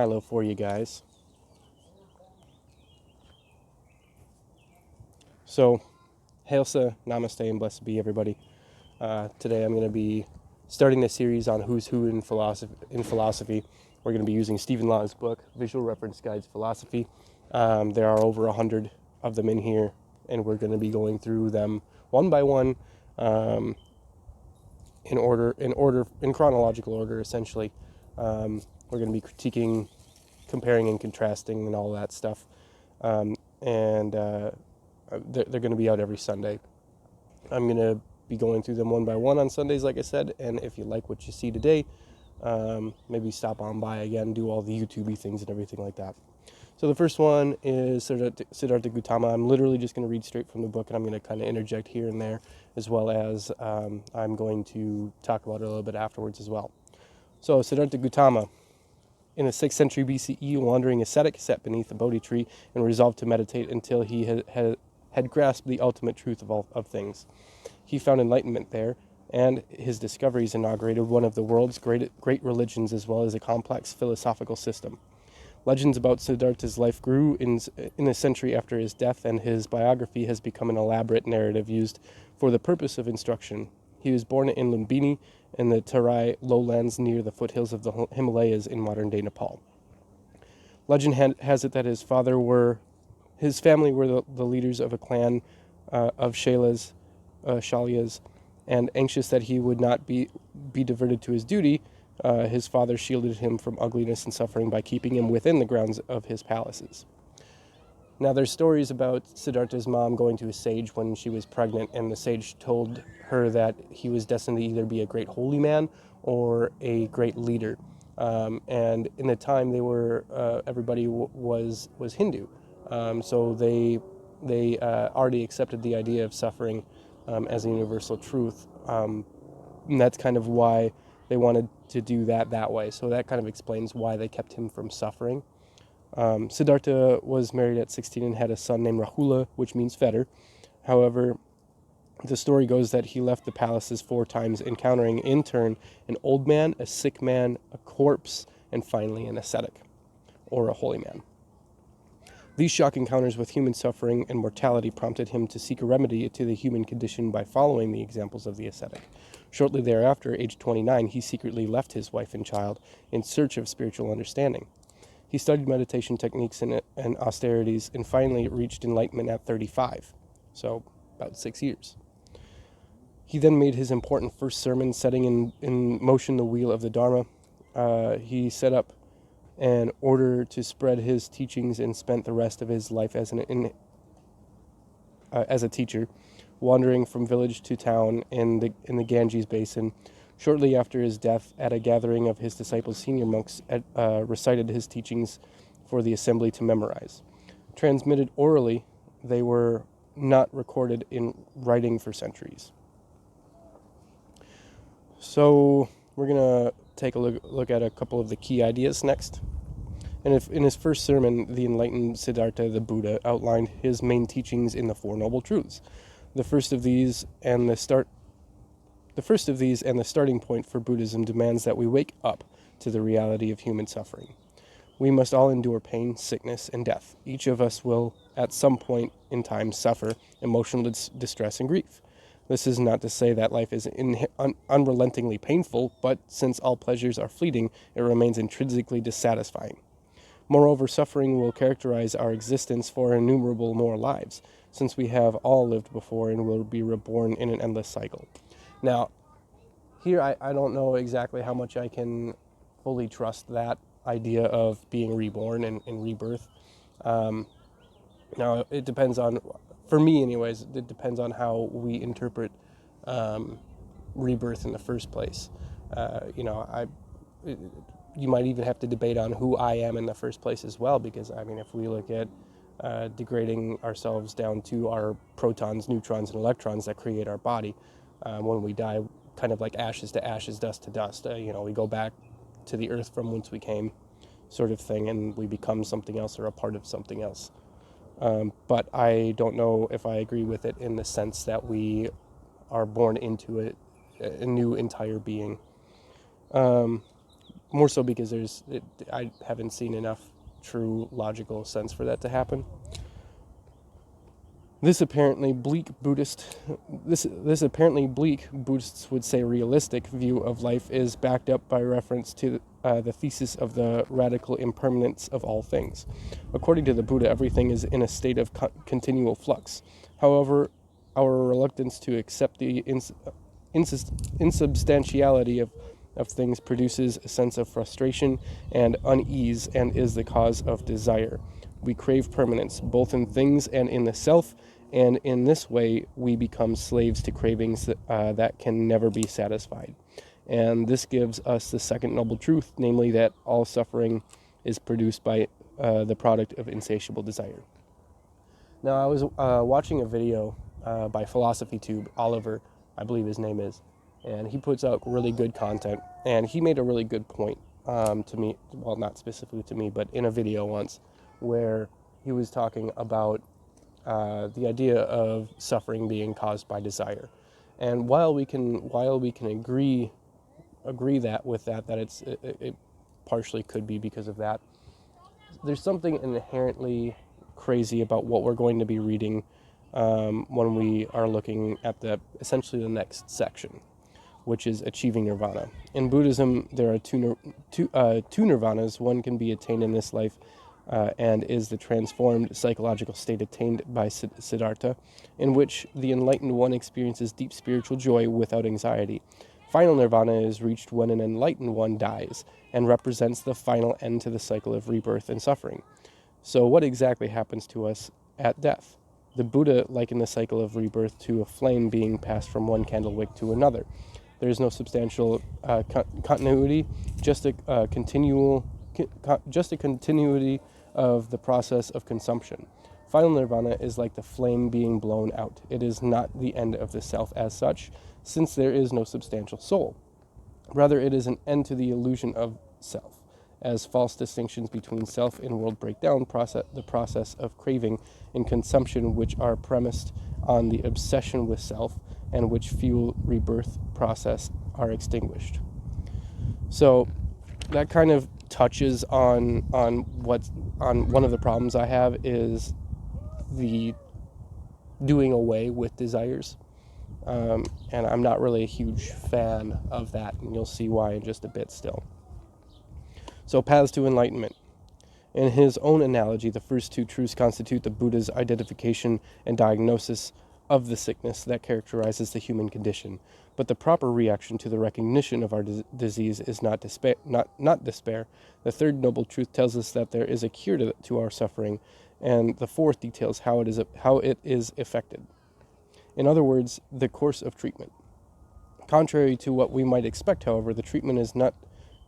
Milo for you guys. So, Hailsa, Namaste, and blessed be everybody. Today I'm going to be starting this series on who's who in philosophy. We're going to be using Stephen Law's book, Visual Reference Guides Philosophy. There are over 100 of them in here, and we're going to be going through them one by one, in chronological order, essentially. We're going to be critiquing, comparing, and contrasting, and all that stuff. They're going to be out every Sunday. I'm going to be going through them one by one on Sundays, like I said, and if you like what you see today, maybe stop on by again, do all the YouTube-y things and everything like that. So the first one is Siddhartha Gautama. I'm literally just going to read straight from the book, and I'm going to kind of interject here and there, as well as I'm going to talk about it a little bit afterwards as well. So Siddhartha Gautama, in the 6th century BCE, a wandering ascetic, sat beneath a Bodhi tree and resolved to meditate until he had grasped the ultimate truth of things. He found enlightenment there, and his discoveries inaugurated one of the world's great religions, as well as a complex philosophical system. Legends about Siddhartha's life grew in the century after his death, and his biography has become an elaborate narrative used for the purpose of instruction. He was born in Lumbini in the Tarai lowlands near the foothills of the Himalayas in modern-day Nepal. Legend has it that his family were the leaders of a clan of Shalyas, and anxious that he would not be diverted to his duty, his father shielded him from ugliness and suffering by keeping him within the grounds of his palaces. Now, there's stories about Siddhartha's mom going to a sage when she was pregnant, and the sage told her that he was destined to either be a great holy man or a great leader. And in the time, they were everybody was Hindu, so they already accepted the idea of suffering as a universal truth, and that's kind of why they wanted to do that way. So that kind of explains why they kept him from suffering. Siddhartha was married at 16 and had a son named Rahula, which means fetter. However, the story goes that he left the palaces 4 times, encountering in turn an old man, a sick man, a corpse, and finally an ascetic, or a holy man. These shock encounters with human suffering and mortality prompted him to seek a remedy to the human condition by following the examples of the ascetic. Shortly thereafter, aged 29, he secretly left his wife and child in search of spiritual understanding. He studied meditation techniques and austerities, and finally reached enlightenment at 35, so about 6 years. He then made his important first sermon, setting in motion the wheel of the Dharma. He set up an order to spread his teachings and spent the rest of his life as a teacher, wandering from village to town in the Ganges basin. Shortly after his death, at a gathering of his disciples, senior monks recited his teachings for the assembly to memorize. Transmitted orally, they were not recorded in writing for centuries. So we're going to take a look at a couple of the key ideas next. And in his first sermon, the enlightened Siddhartha, the Buddha, outlined his main teachings in the Four Noble Truths. The first of these and the starting point for Buddhism demands that we wake up to the reality of human suffering. We must all endure pain, sickness, and death. Each of us will, at some point in time, suffer emotional distress and grief. This is not to say that life is unrelentingly painful, but since all pleasures are fleeting, it remains intrinsically dissatisfying. Moreover, suffering will characterize our existence for innumerable more lives, since we have all lived before and will be reborn in an endless cycle. Now, here I don't know exactly how much I can fully trust that idea of being reborn and rebirth. Now, it depends on, for me anyways, it depends on how we interpret rebirth in the first place. You might even have to debate on who I am in the first place as well, because, I mean, if we look at degrading ourselves down to our protons, neutrons, and electrons that create our body, when we die, kind of like ashes to ashes, dust to dust, we go back to the earth from whence we came, sort of thing, and we become something else or a part of something else. But I don't know if I agree with it in the sense that we are born into a new entire being. more so because I haven't seen enough true logical sense for that to happen. This apparently bleak Buddhists would say realistic view of life is backed up by reference to the thesis of the radical impermanence of all things. According to the Buddha, everything is in a state of continual flux. However, our reluctance to accept the insubstantiality of things produces a sense of frustration and unease and is the cause of desire. We crave permanence, both in things and in the self, and in this way we become slaves to cravings that can never be satisfied. And this gives us the second noble truth, namely that all suffering is produced by the product of insatiable desire. Now, I was watching a video by Philosophy Tube, Oliver, I believe his name is, and he puts out really good content, and he made a really good point to me, well, not specifically to me, but in a video once, where he was talking about the idea of suffering being caused by desire. And while we can agree that it partially could be because of that, there's something inherently crazy about what we're going to be reading when we are looking at essentially the next section, which is achieving nirvana. In Buddhism, there are two nirvanas. One can be attained in this life and is the transformed psychological state attained by Siddhartha, in which the enlightened one experiences deep spiritual joy without anxiety. Final nirvana is reached when an enlightened one dies and represents the final end to the cycle of rebirth and suffering. So what exactly happens to us at death? The Buddha likened the cycle of rebirth to a flame being passed from one candle wick to another. There is no substantial continuity, just a continuity of the process of consumption. Final nirvana is like the flame being blown out. It is not the end of the self as such, since there is no substantial soul. Rather, it is an end to the illusion of self, as false distinctions between self and world break down the process of craving and consumption, which are premised on the obsession with self and which fuel rebirth process, are extinguished. So that kind of touches on one of the problems I have is the doing away with desires. And I'm not really a huge fan of that, and you'll see why in just a bit still. So, paths to enlightenment. In his own analogy, the first two truths constitute the Buddha's identification and diagnosis of the sickness that characterizes the human condition. But the proper reaction to the recognition of our disease is not despair. The third noble truth tells us that there is a cure to our suffering, and the fourth details how it is effected. In other words, the course of treatment. Contrary to what we might expect, however, the treatment is not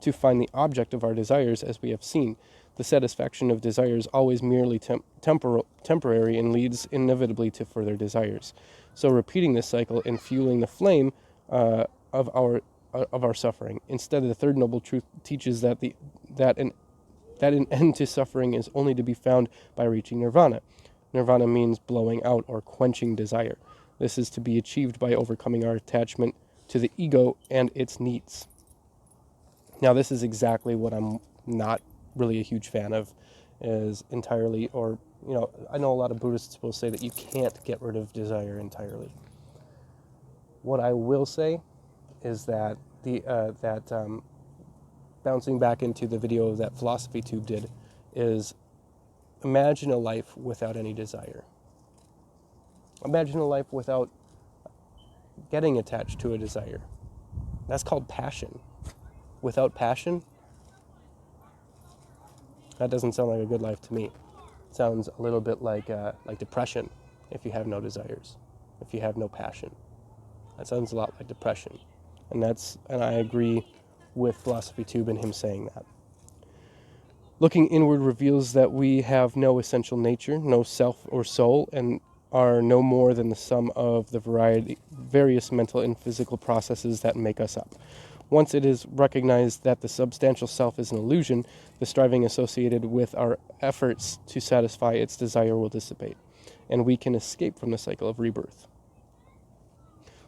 to find the object of our desires, as we have seen. The satisfaction of desire is always merely temporary and leads inevitably to further desires. So repeating this cycle and fueling the flame of our suffering. Instead, the third noble truth teaches that an end to suffering is only to be found by reaching nirvana. Nirvana means blowing out or quenching desire. This is to be achieved by overcoming our attachment to the ego and its needs. Now, this is exactly what I'm not really a huge fan of, is entirely, or, I know a lot of Buddhists will say that you can't get rid of desire entirely. What I will say is that bouncing back into the video that Philosophy Tube did, is imagine a life without any desire. Imagine a life without getting attached to a desire. That's called passion. Without passion, that doesn't sound like a good life to me. It sounds a little bit like depression if you have no desires, if you have no passion. That sounds a lot like depression. And I agree with Philosophy Tube and him saying that. Looking inward reveals that we have no essential nature, no self or soul, and are no more than the sum of the various mental and physical processes that make us up. Once it is recognized that the substantial self is an illusion, the striving associated with our efforts to satisfy its desire will dissipate, and we can escape from the cycle of rebirth.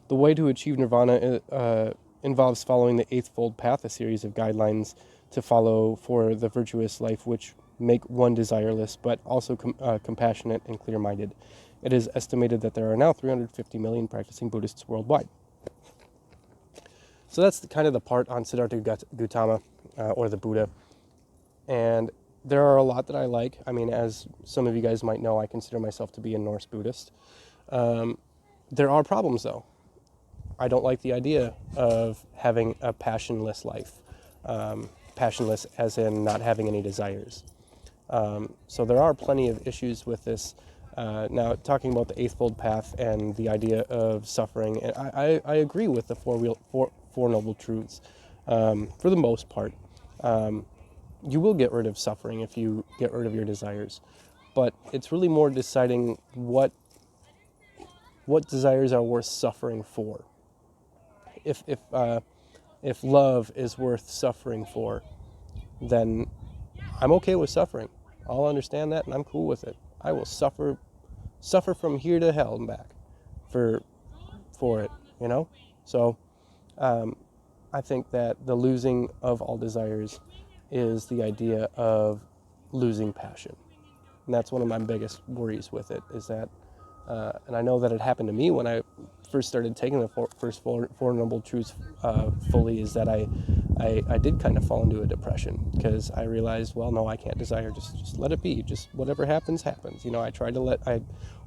The way to achieve nirvana involves following the Eightfold Path, a series of guidelines to follow for the virtuous life which make one desireless, but also compassionate and clear-minded. It is estimated that there are now 350 million practicing Buddhists worldwide. So that's kind of the part on Siddhartha Gautama, or the Buddha. And there are a lot that I like. I mean, as some of you guys might know, I consider myself to be a Norse Buddhist. There are problems, though. I don't like the idea of having a passionless life. Passionless as in not having any desires. So there are plenty of issues with this. Now, talking about the Eightfold Path and the idea of suffering, and I agree with the Four Noble Truths for the most part. You will get rid of suffering if you get rid of your desires, but it's really more deciding what desires are worth suffering for. If love is worth suffering for, then I'm okay with suffering. I'll understand that, and I'm cool with it. I will suffer from here to hell and back for it, you know? So I think that the losing of all desires is the idea of losing passion. And that's one of my biggest worries with it, is that, and I know that it happened to me when I first started taking the first four Noble Truths fully, is that I did kind of fall into a depression, because I realized, well, no, I can't desire, just let it be, just whatever happens, happens. You know, I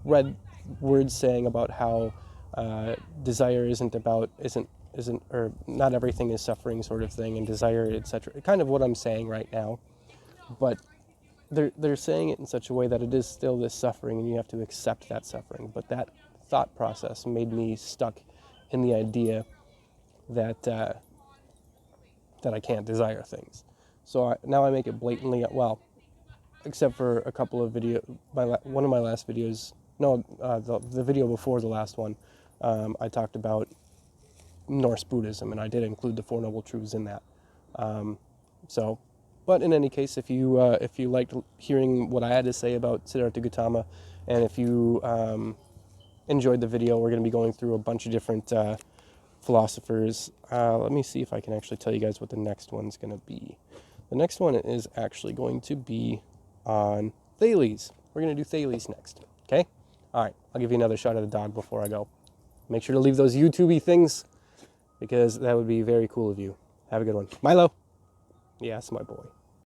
read words saying about how desire isn't, or not everything is suffering sort of thing, and desire, etc. Kind of what I'm saying right now, but they're saying it in such a way that it is still this suffering, and you have to accept that suffering. But that thought process made me stuck in the idea that that I can't desire things. So now I make it blatantly, well, except for a couple of one of my last videos, no, the video before the last one, I talked about Norse Buddhism, and I did include the Four Noble Truths in that. But in any case, if you liked hearing what I had to say about Siddhartha Gautama, and if you enjoyed the video, we're going to be going through a bunch of different philosophers. Let me see if I can actually tell you guys what the next one's going to be. The next one is actually going to be on Thales. We're going to do Thales next, okay? All right, I'll give you another shot of the dog before I go. Make sure to leave those YouTube-y things, because that would be very cool of you. Have a good one. Milo. Yes, my boy.